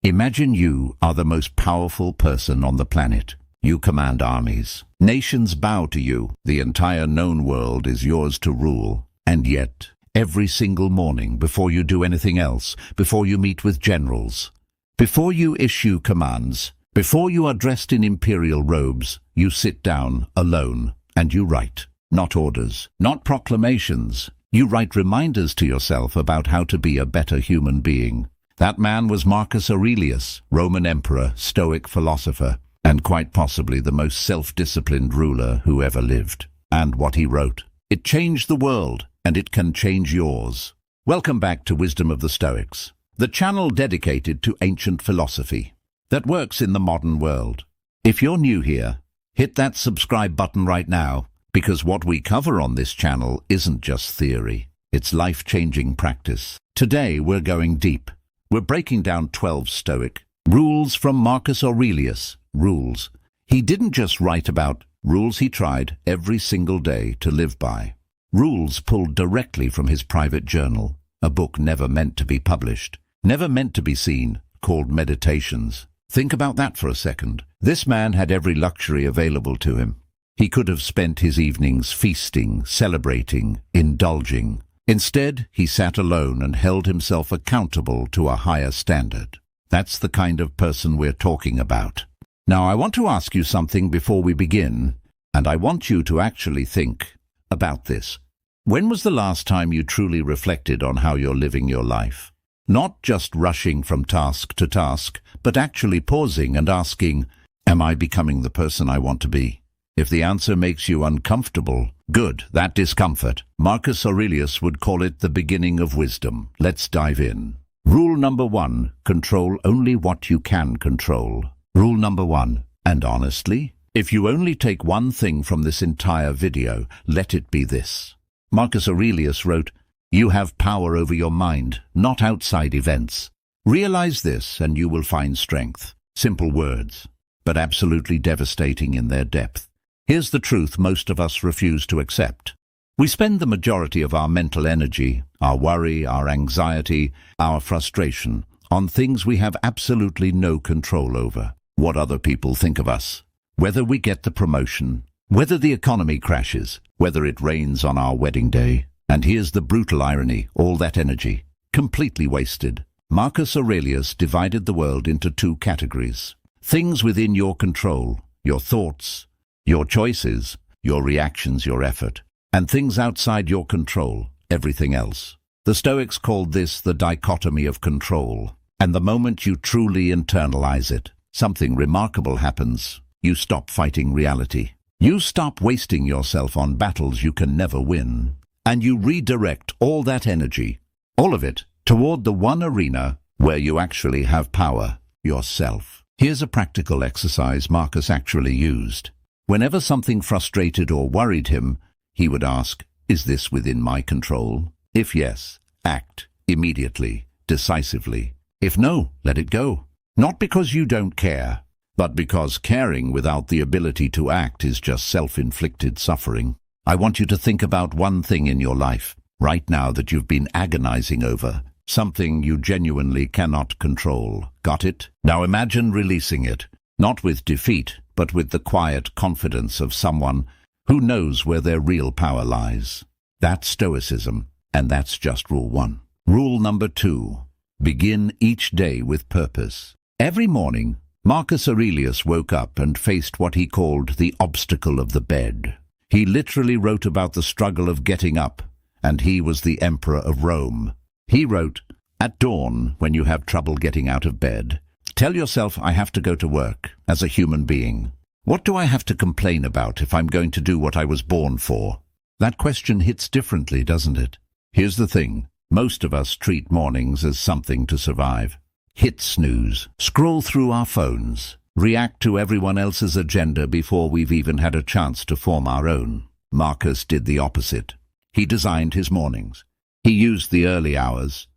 Imagine you are the most powerful person on the planet. You command armies. Nations bow to you. The entire known world is yours to rule. And yet, every single morning, before you do anything else, before you meet with generals, before you issue commands, before you are dressed in imperial robes, you sit down alone and you write. Not orders, not proclamations. You write reminders to yourself about how to be a better human being. That man was Marcus Aurelius, Roman Emperor, Stoic philosopher, and quite possibly the most self-disciplined ruler who ever lived. And what he wrote, it changed the world, and it can change yours. Welcome back to Wisdom of the Stoics, the channel dedicated to ancient philosophy that works in the modern world. If you're new here, hit that subscribe button right now, because what we cover on this channel isn't just theory, it's life-changing practice. Today we're going deep. We're breaking down 12 Stoic rules from Marcus Aurelius. Rules. He didn't just write about rules, he tried every single day to live by. Rules pulled directly from his private journal, a book never meant to be published, never meant to be seen, called Meditations. Think about that for a second. This man had every luxury available to him. He could have spent his evenings feasting, celebrating, indulging. Instead, he sat alone and held himself accountable to a higher standard. That's the kind of person we're talking about. Now, I want to ask you something before we begin, and I want you to actually think about this. When was the last time you truly reflected on how you're living your life? Not just rushing from task to task, but actually pausing and asking, am I becoming the person I want to be? If the answer makes you uncomfortable, good, that discomfort. Marcus Aurelius would call it the beginning of wisdom. Let's dive in. Rule number 1, control only what you can control. Rule number 1, and honestly, if you only take one thing from this entire video, let it be this. Marcus Aurelius wrote, you have power over your mind, not outside events. Realize this and you will find strength. Simple words, but absolutely devastating in their depth. Here's the truth most of us refuse to accept. We spend the majority of our mental energy, our worry, our anxiety, our frustration, on things we have absolutely no control over. What other people think of us, whether we get the promotion, whether the economy crashes, whether it rains on our wedding day. And here's the brutal irony, all that energy, completely wasted. Marcus Aurelius divided the world into 2 categories. Things within your control, your thoughts, your choices, your reactions, your effort, and things outside your control, everything else. The Stoics called this the dichotomy of control. And the moment you truly internalize it, something remarkable happens. You stop fighting reality. You stop wasting yourself on battles you can never win. And you redirect all that energy, all of it, toward the one arena where you actually have power, yourself. Here's a practical exercise Marcus actually used. Whenever something frustrated or worried him, he would ask, is this within my control? If yes, act immediately, decisively. If no, let it go. Not because you don't care, but because caring without the ability to act is just self-inflicted suffering. I want you to think about one thing in your life right now that you've been agonizing over, something you genuinely cannot control. Got it? Now imagine releasing it, not with defeat, but with the quiet confidence of someone who knows where their real power lies. That's Stoicism, and that's just rule 1. Rule number 2, begin each day with purpose. Every morning, Marcus Aurelius woke up and faced what he called the obstacle of the bed. He literally wrote about the struggle of getting up, and he was the Emperor of Rome. He wrote, at dawn, when you have trouble getting out of bed, tell yourself, I have to go to work as a human being. What do I have to complain about if I'm going to do what I was born for? That question hits differently, doesn't it? Here's the thing. Most of us treat mornings as something to survive. Hit snooze, scroll through our phones, react to everyone else's agenda before we've even had a chance to form our own. Marcus did the opposite. He designed his mornings. He used the early hours,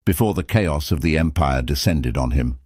before the chaos of the empire descended on him,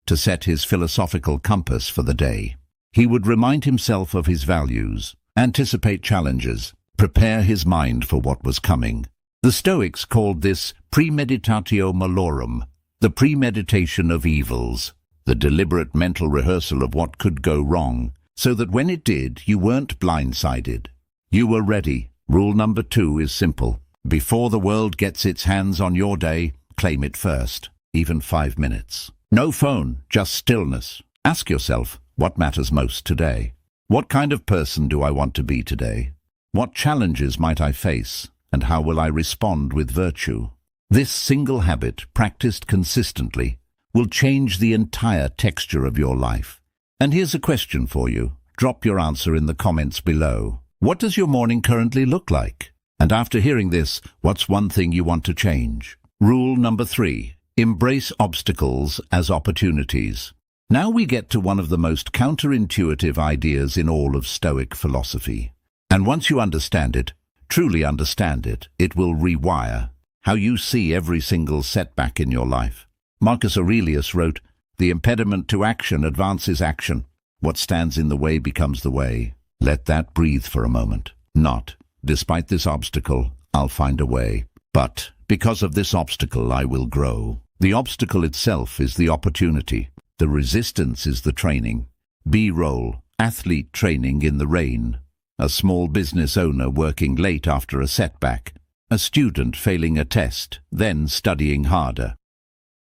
to set his philosophical compass for the day. He would remind himself of his values, anticipate challenges, prepare his mind for what was coming. The Stoics called this premeditatio malorum, the premeditation of evils, the deliberate mental rehearsal of what could go wrong, so that when it did, you weren't blindsided. You were ready. Rule number 2 is simple. Before the world gets its hands on your day, claim it first, even 5 minutes. No phone, just stillness. Ask yourself, what matters most today? What kind of person do I want to be today? What challenges might I face, and how will I respond with virtue? This single habit, practiced consistently, will change the entire texture of your life. And here's a question for you. Drop your answer in the comments below. What does your morning currently look like? And after hearing this, what's one thing you want to change? Rule number 3. Embrace obstacles as opportunities. Now we get to one of the most counterintuitive ideas in all of Stoic philosophy. And once you understand it, truly understand it, it will rewire how you see every single setback in your life. Marcus Aurelius wrote, "The impediment to action advances action. What stands in the way becomes the way." Let that breathe for a moment. Not, despite this obstacle, I'll find a way, but because of this obstacle, I will grow. The obstacle itself is the opportunity. The resistance is the training. B-roll, athlete training in the rain. A small business owner working late after a setback. A student failing a test, then studying harder.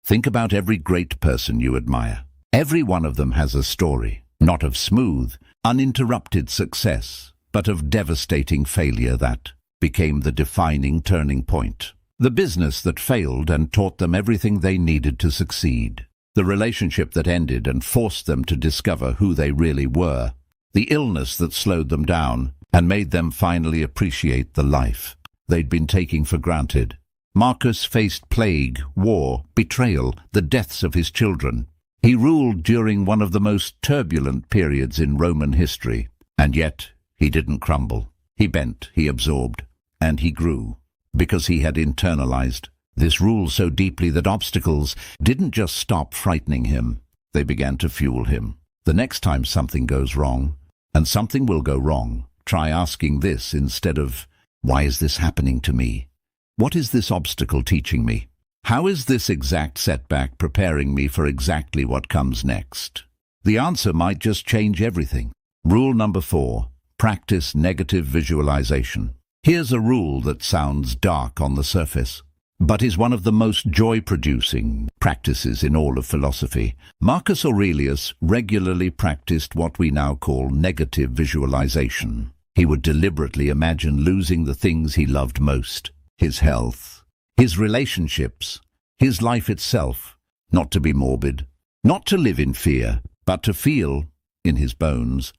Think about every great person you admire. Every one of them has a story, not of smooth, uninterrupted success, but of devastating failure that became the defining turning point. The business that failed and taught them everything they needed to succeed. The relationship that ended and forced them to discover who they really were. The illness that slowed them down and made them finally appreciate the life they'd been taking for granted. Marcus faced plague, war, betrayal, the deaths of his children. He ruled during one of the most turbulent periods in Roman history, and yet he didn't crumble. He bent, he absorbed, and he grew, because he had internalized this rule so deeply that obstacles didn't just stop frightening him, they began to fuel him. The next time something goes wrong, and something will go wrong, try asking this instead of, why is this happening to me? What is this obstacle teaching me? How is this exact setback preparing me for exactly what comes next? The answer might just change everything. Rule number 4. Practice negative visualization. Here's a rule that sounds dark on the surface, but is one of the most joy-producing practices in all of philosophy. Marcus Aurelius regularly practiced what we now call negative visualization. He would deliberately imagine losing the things he loved most, his health, his relationships, his life itself, not to be morbid, not to live in fear, but to feel, in his bones,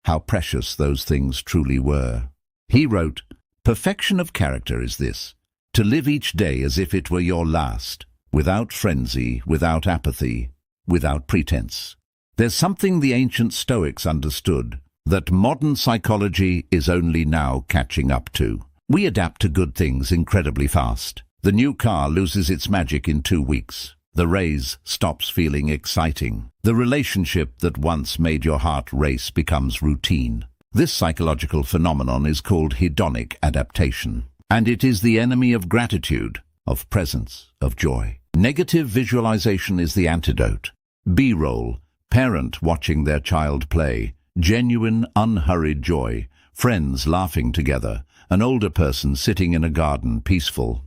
how precious those things truly were. He wrote, "Perfection of character is this, to live each day as if it were your last, without frenzy, without apathy, without pretense." There's something the ancient Stoics understood, that modern psychology is only now catching up to. We adapt to good things incredibly fast. The new car loses its magic in 2 weeks. The raise stops feeling exciting. The relationship that once made your heart race becomes routine. This psychological phenomenon is called hedonic adaptation, and it is the enemy of gratitude, of presence, of joy. Negative visualization is the antidote. B-roll, parent watching their child play, genuine, unhurried joy, friends laughing together, an older person sitting in a garden, peaceful.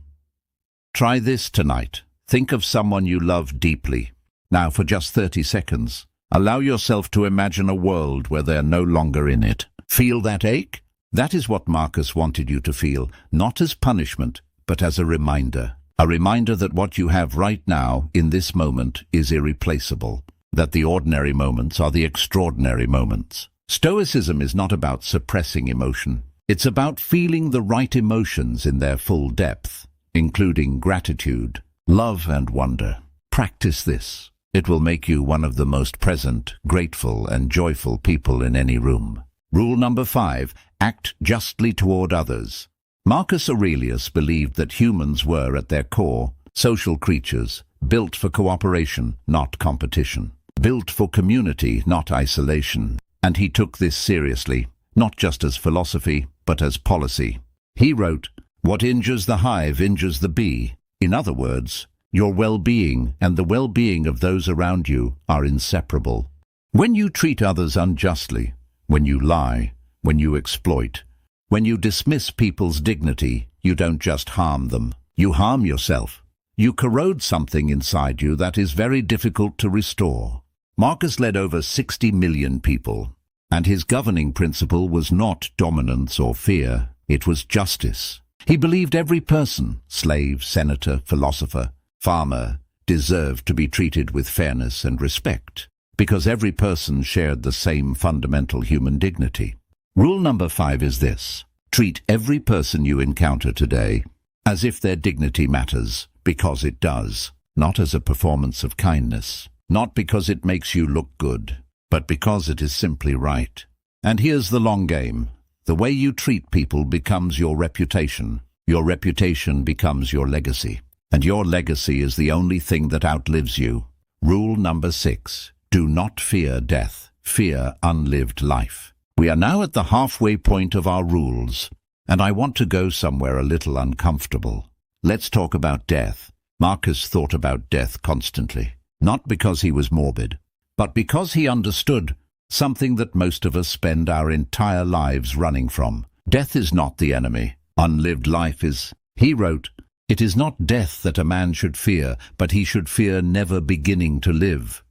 Try this tonight. Think of someone you love deeply. Now, for just 30 seconds, allow yourself to imagine a world where they're no longer in it. Feel that ache? That is what Marcus wanted you to feel, not as punishment, but as a reminder. A reminder that what you have right now, in this moment, is irreplaceable. That the ordinary moments are the extraordinary moments. Stoicism is not about suppressing emotion. It's about feeling the right emotions in their full depth, including gratitude, love, and wonder. Practice this. It will make you one of the most present, grateful, and joyful people in any room. Rule number 5. Act justly toward others. Marcus Aurelius believed that humans were, at their core, social creatures, built for cooperation, not competition. Built for community, not isolation. And he took this seriously, not just as philosophy, but as policy. He wrote, "What injures the hive injures the bee." In other words, Your well-being and the well-being of those around you are inseparable. When you treat others unjustly, when you lie, when you exploit, when you dismiss people's dignity, you don't just harm them. You harm yourself. You corrode something inside you that is very difficult to restore. Marcus led over 60 million people, and his governing principle was not dominance or fear, it was justice. He believed every person, slave, senator, philosopher, farmer, deserved to be treated with fairness and respect, because every person shared the same fundamental human dignity. Rule number 5 is this: treat every person you encounter today as if their dignity matters, because it does, not as a performance of kindness, not because it makes you look good, but because it is simply right. And here's the long game. The way you treat people becomes your reputation becomes your legacy, and your legacy is the only thing that outlives you. Rule number 6. Do not fear death, fear unlived life. We are now at the halfway point of our rules, and I want to go somewhere a little uncomfortable. Let's talk about death. Marcus thought about death constantly, not because he was morbid, but because he understood something that most of us spend our entire lives running from. Death is not the enemy. Unlived life is. He wrote, "It is not death that a man should fear, but he should fear never beginning to live."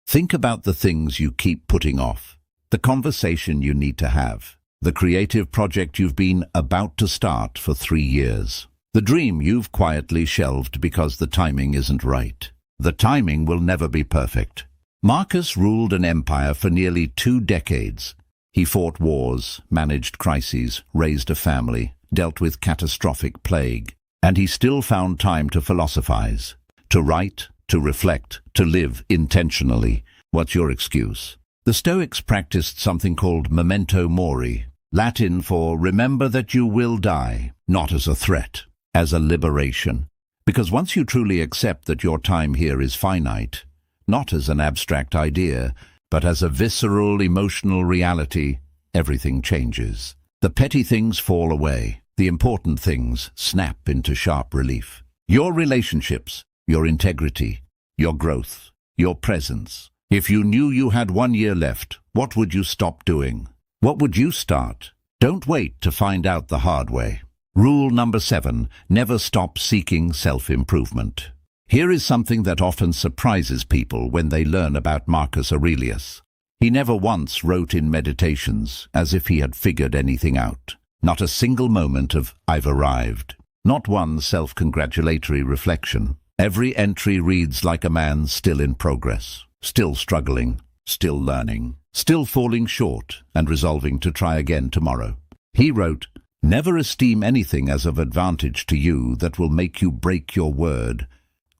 Think about the things you keep putting off, the conversation you need to have, the creative project you've been about to start for 3 years, the dream you've quietly shelved because the timing isn't right. The timing will never be perfect. Marcus ruled an empire for nearly 2 decades. He fought wars, managed crises, raised a family, dealt with catastrophic plague, and he still found time to philosophize, to write, to reflect, to live intentionally. What's your excuse? The Stoics practiced something called memento mori, Latin for remember that you will die, not as a threat, as a liberation. Because once you truly accept that your time here is finite, not as an abstract idea, but as a visceral, emotional reality, everything changes. The petty things fall away. The important things snap into sharp relief. Your relationships, your integrity, your growth, your presence. If you knew you had 1 year left, what would you stop doing? What would you start? Don't wait to find out the hard way. Rule number 7, never stop seeking self-improvement. Here is something that often surprises people when they learn about Marcus Aurelius. He never once wrote in Meditations as if he had figured anything out. Not a single moment of "I've arrived." Not one self-congratulatory reflection. Every entry reads like a man still in progress, still struggling, still learning, still falling short and resolving to try again tomorrow. He wrote, "Never esteem anything as of advantage to you that will make you break your word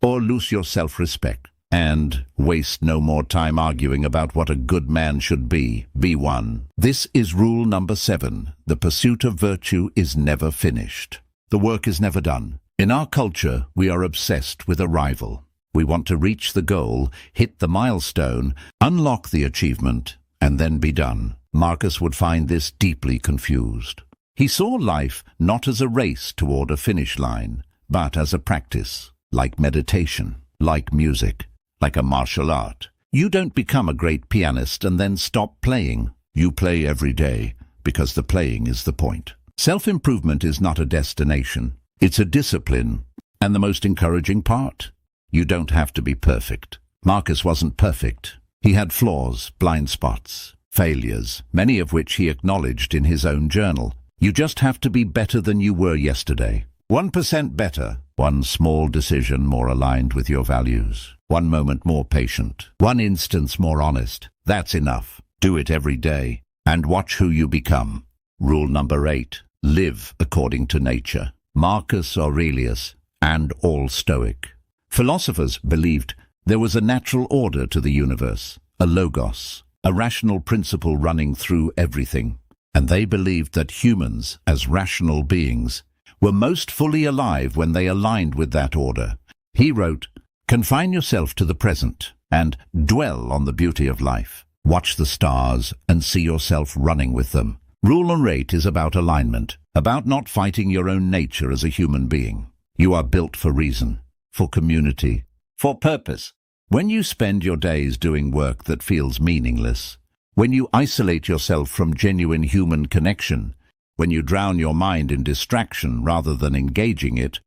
or lose your self-respect. And waste no more time arguing about what a good man should be. Be one." This is rule number 7. The pursuit of virtue is never finished. The work is never done. In our culture, we are obsessed with arrival. We want to reach the goal, hit the milestone, unlock the achievement, and then be done. Marcus would find this deeply confused. He saw life not as a race toward a finish line, but as a practice, like meditation, like music, like a martial art. You don't become a great pianist and then stop playing. You play every day, because the playing is the point. Self-improvement is not a destination. It's a discipline. And the most encouraging part? You don't have to be perfect. Marcus wasn't perfect. He had flaws, blind spots, failures, many of which he acknowledged in his own journal. You just have to be better than you were yesterday. 1% better. One small decision more aligned with your values. 1 moment more patient. 1 instance more honest. That's enough. Do it every day. And watch who you become. Rule number 8. Live according to nature. Marcus Aurelius and all Stoic philosophers believed there was a natural order to the universe, a logos, a rational principle running through everything. And they believed that humans, as rational beings, were most fully alive when they aligned with that order. He wrote, "Confine yourself to the present and dwell on the beauty of life. Watch the stars and see yourself running with them." Rule number 8 is about alignment, about not fighting your own nature as a human being. You are built for reason. for community, for purpose. When you spend your days doing work that feels meaningless, when you isolate yourself from genuine human connection, when you drown your mind in distraction rather than engaging it,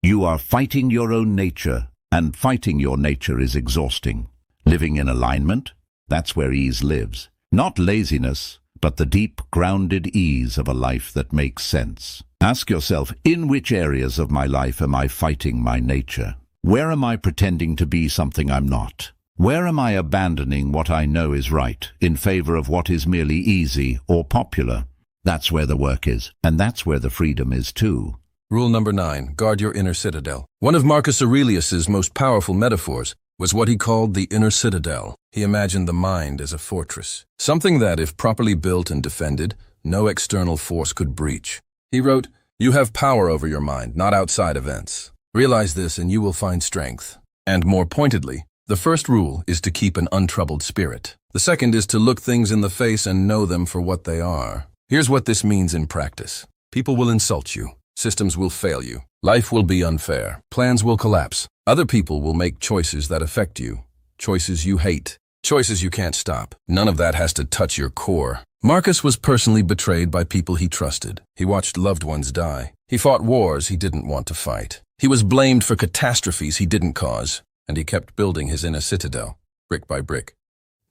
you are fighting your own nature, and fighting your nature is exhausting. Living in alignment, that's where ease lives. Not laziness, but the deep, grounded ease of a life that makes sense. Ask yourself, in which areas of my life am I fighting my nature? Where am I pretending to be something I'm not? Where am I abandoning what I know is right in favor of what is merely easy or popular? That's where the work is, and that's where the freedom is too. Rule number 9, guard your inner citadel. One of Marcus Aurelius's most powerful metaphors was what he called the inner citadel. He imagined the mind as a fortress, something that, if properly built and defended, no external force could breach. He wrote, "You have power over your mind, not outside events. Realize this and you will find strength." And more pointedly, the first rule is to keep an untroubled spirit. The second is to look things in the face and know them for what they are. Here's what this means in practice. People will insult you. Systems will fail you. Life will be unfair. Plans will collapse. Other people will make choices that affect you. Choices you hate. Choices you can't stop. None of that has to touch your core. Marcus was personally betrayed by people he trusted. He watched loved ones die. He fought wars he didn't want to fight. He was blamed for catastrophes he didn't cause. And he kept building his inner citadel, brick by brick,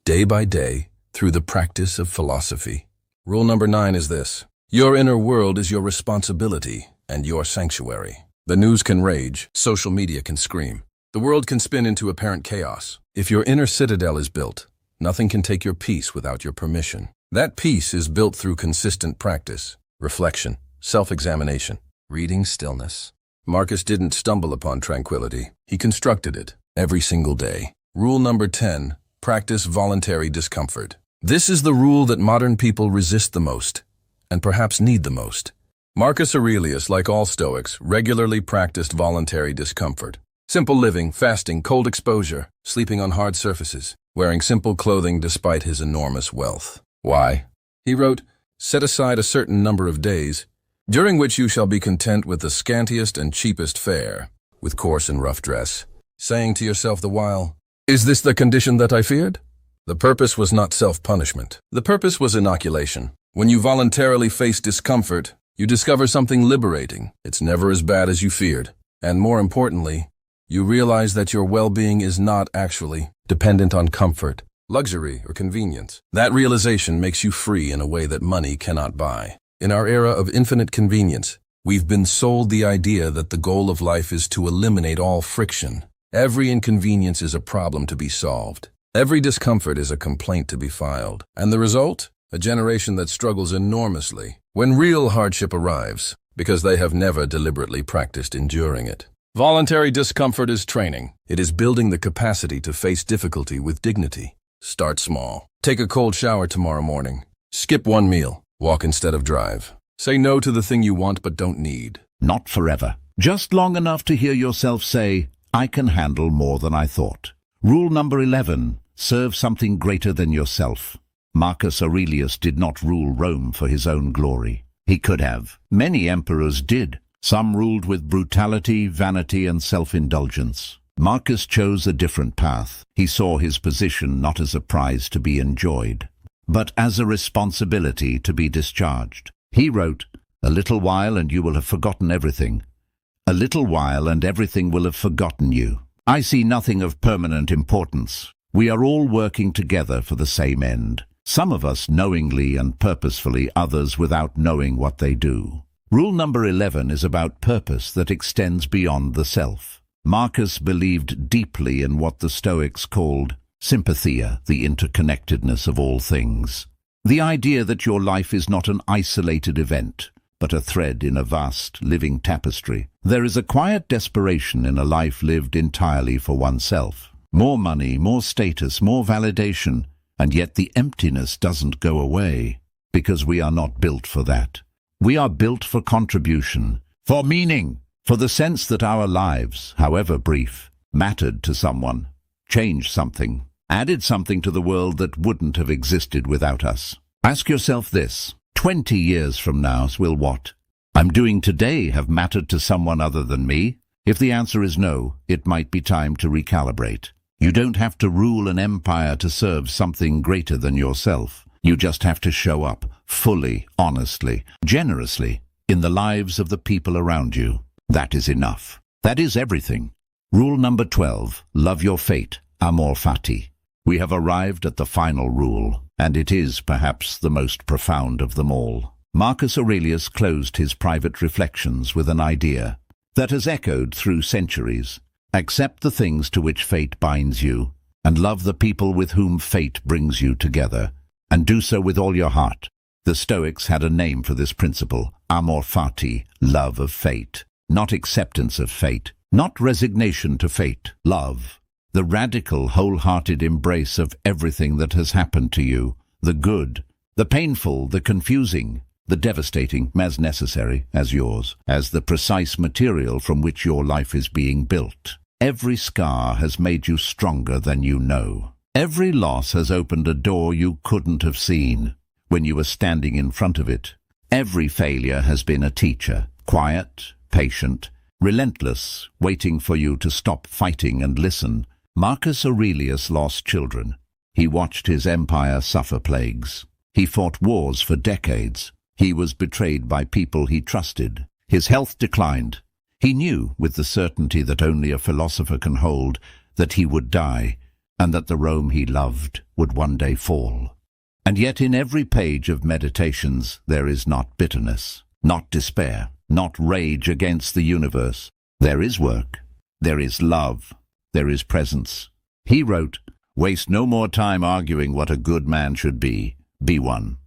day by day, through the practice of philosophy. Rule number 9 is this: your inner world is your responsibility and your sanctuary. The news can rage, social media can scream. The world can spin into apparent chaos. If your inner citadel is built, nothing can take your peace without your permission. That peace is built through consistent practice, reflection, self-examination, reading stillness. Marcus didn't stumble upon tranquility. He constructed it every single day. Rule number 10, practice voluntary discomfort. This is the rule that modern people resist the most, and perhaps need the most. Marcus Aurelius, like all Stoics, regularly practiced voluntary discomfort. Simple living, fasting, cold exposure, sleeping on hard surfaces, wearing simple clothing despite his enormous wealth. Why? He wrote, "Set aside a certain number of days, during which you shall be content with the scantiest and cheapest fare, with coarse and rough dress, saying to yourself the while, 'Is this the condition that I feared?'" The purpose was not self-punishment. The purpose was inoculation. When you voluntarily face discomfort, you discover something liberating. It's never as bad as you feared. And more importantly, you realize that your well-being is not actually dependent on comfort, luxury, or convenience. That realization makes you free in a way that money cannot buy. In our era of infinite convenience, we've been sold the idea that the goal of life is to eliminate all friction. Every inconvenience is a problem to be solved. Every discomfort is a complaint to be filed. And the result? A generation that struggles enormously when real hardship arrives, because they have never deliberately practiced enduring it. Voluntary discomfort is training. It is building the capacity to face difficulty with dignity. Start small. Take a cold shower tomorrow morning. Skip one meal. Walk instead of drive. Say no to the thing you want but don't need. Not forever. Just long enough to hear yourself say, "I can handle more than I thought." Rule number 11, serve something greater than yourself. Marcus Aurelius did not rule Rome for his own glory. He could have. Many emperors did. Some ruled with brutality, vanity, and self-indulgence. Marcus chose a different path. He saw his position not as a prize to be enjoyed, but as a responsibility to be discharged. He wrote, "A little while and you will have forgotten everything. A little while and everything will have forgotten you. I see nothing of permanent importance. We are all working together for the same end. Some of us knowingly and purposefully, others without knowing what they do." Rule number 11 is about purpose that extends beyond the self. Marcus believed deeply in what the Stoics called sympathia, the interconnectedness of all things. The idea that your life is not an isolated event, but a thread in a vast, living tapestry. There is a quiet desperation in a life lived entirely for oneself. More money, more status, more validation, and yet the emptiness doesn't go away, because we are not built for that. We are built for contribution, for meaning, for the sense that our lives, however brief, mattered to someone, changed something, added something to the world that wouldn't have existed without us. Ask yourself this: 20 years from now, will what I'm doing today have mattered to someone other than me? If the answer is no, it might be time to recalibrate. You don't have to rule an empire to serve something greater than yourself. You just have to show up, fully, honestly, generously, in the lives of the people around you. That is enough. That is everything. Rule number 12, love your fate, amor fati. We have arrived at the final rule, and it is perhaps the most profound of them all. Marcus Aurelius closed his private reflections with an idea that has echoed through centuries. Accept the things to which fate binds you, and love the people with whom fate brings you together, and do so with all your heart. The Stoics had a name for this principle, amor fati, love of fate, not acceptance of fate, not resignation to fate, love. The radical, wholehearted embrace of everything that has happened to you, the good, the painful, the confusing, the devastating, as necessary as yours, as the precise material from which your life is being built. Every scar has made you stronger than you know. Every loss has opened a door you couldn't have seen when you were standing in front of it. Every failure has been a teacher, quiet, patient, relentless, waiting for you to stop fighting and listen. Marcus Aurelius lost children. He watched his empire suffer plagues. He fought wars for decades. He was betrayed by people he trusted. His health declined. He knew, with the certainty that only a philosopher can hold, that he would die, and that the Rome he loved would one day fall. And yet in every page of Meditations there is not bitterness, not despair, not rage against the universe. There is work. There is love. There is presence. He wrote, "Waste no more time arguing what a good man should be. Be one."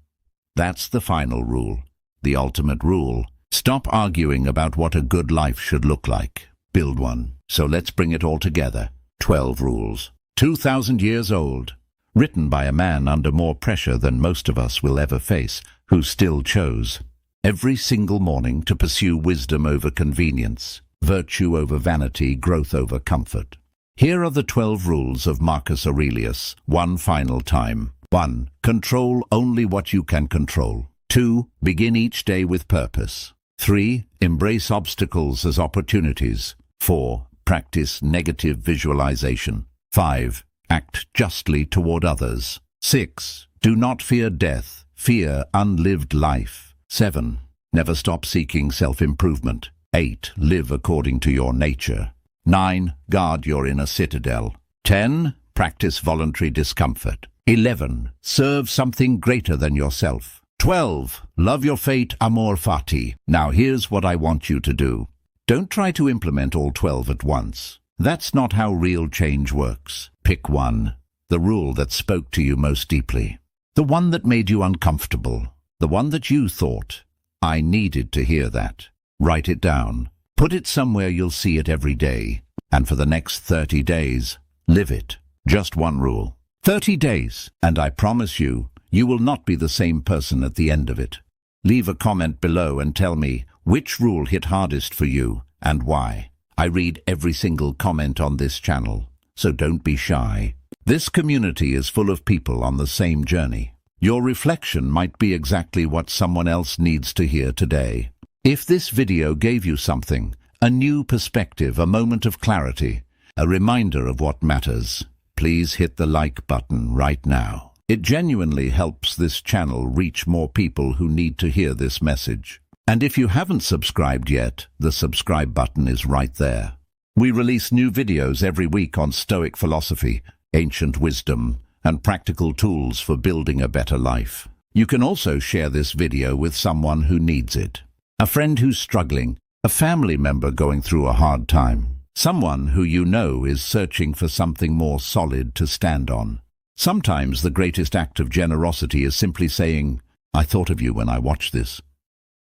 That's the final rule, the ultimate rule. Stop arguing about what a good life should look like. Build one. So let's bring it all together. 12 rules. 2,000 years old. Written by a man under more pressure than most of us will ever face, who still chose, every single morning, to pursue wisdom over convenience, virtue over vanity, growth over comfort. Here are the 12 rules of Marcus Aurelius, one final time. 1. Control only what you can control. 2. Begin each day with purpose. 3. Embrace obstacles as opportunities. 4. Practice negative visualization. 5. Act justly toward others. 6. Do not fear death. Fear unlived life. 7. Never stop seeking self-improvement. 8. Live according to your nature. 9. Guard your inner citadel. 10. Practice voluntary discomfort. 11. Serve something greater than yourself. 12. Love your fate, amor fati. Now here's what I want you to do. Don't try to implement all 12 at once. That's not how real change works. Pick one. The rule that spoke to you most deeply. The one that made you uncomfortable. The one that you thought, I needed to hear that. Write it down. Put it somewhere you'll see it every day. And for the next 30 days, live it. Just one rule. 30 days, and I promise you, you will not be the same person at the end of it. Leave a comment below and tell me which rule hit hardest for you and why. I read every single comment on this channel, so don't be shy. This community is full of people on the same journey. Your reflection might be exactly what someone else needs to hear today. If this video gave you something, a new perspective, a moment of clarity, a reminder of what matters, please hit the like button right now. It genuinely helps this channel reach more people who need to hear this message. And if you haven't subscribed yet, the subscribe button is right there. We release new videos every week on Stoic philosophy, ancient wisdom, and practical tools for building a better life. You can also share this video with someone who needs it. A friend who's struggling, a family member going through a hard time. Someone who you know is searching for something more solid to stand on. Sometimes the greatest act of generosity is simply saying, I thought of you when I watched this.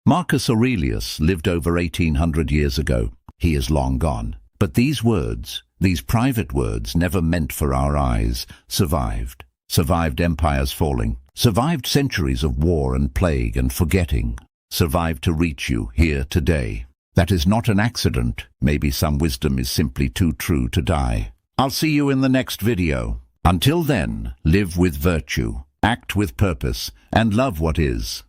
Marcus Aurelius lived over 1800 years ago. He is long gone. But these words, these private words never meant for our eyes, survived. Survived empires falling. Survived centuries of war and plague and forgetting. Survived to reach you here today. That is not an accident. Maybe some wisdom is simply too true to die. I'll see you in the next video. Until then, live with virtue, act with purpose, and love what is.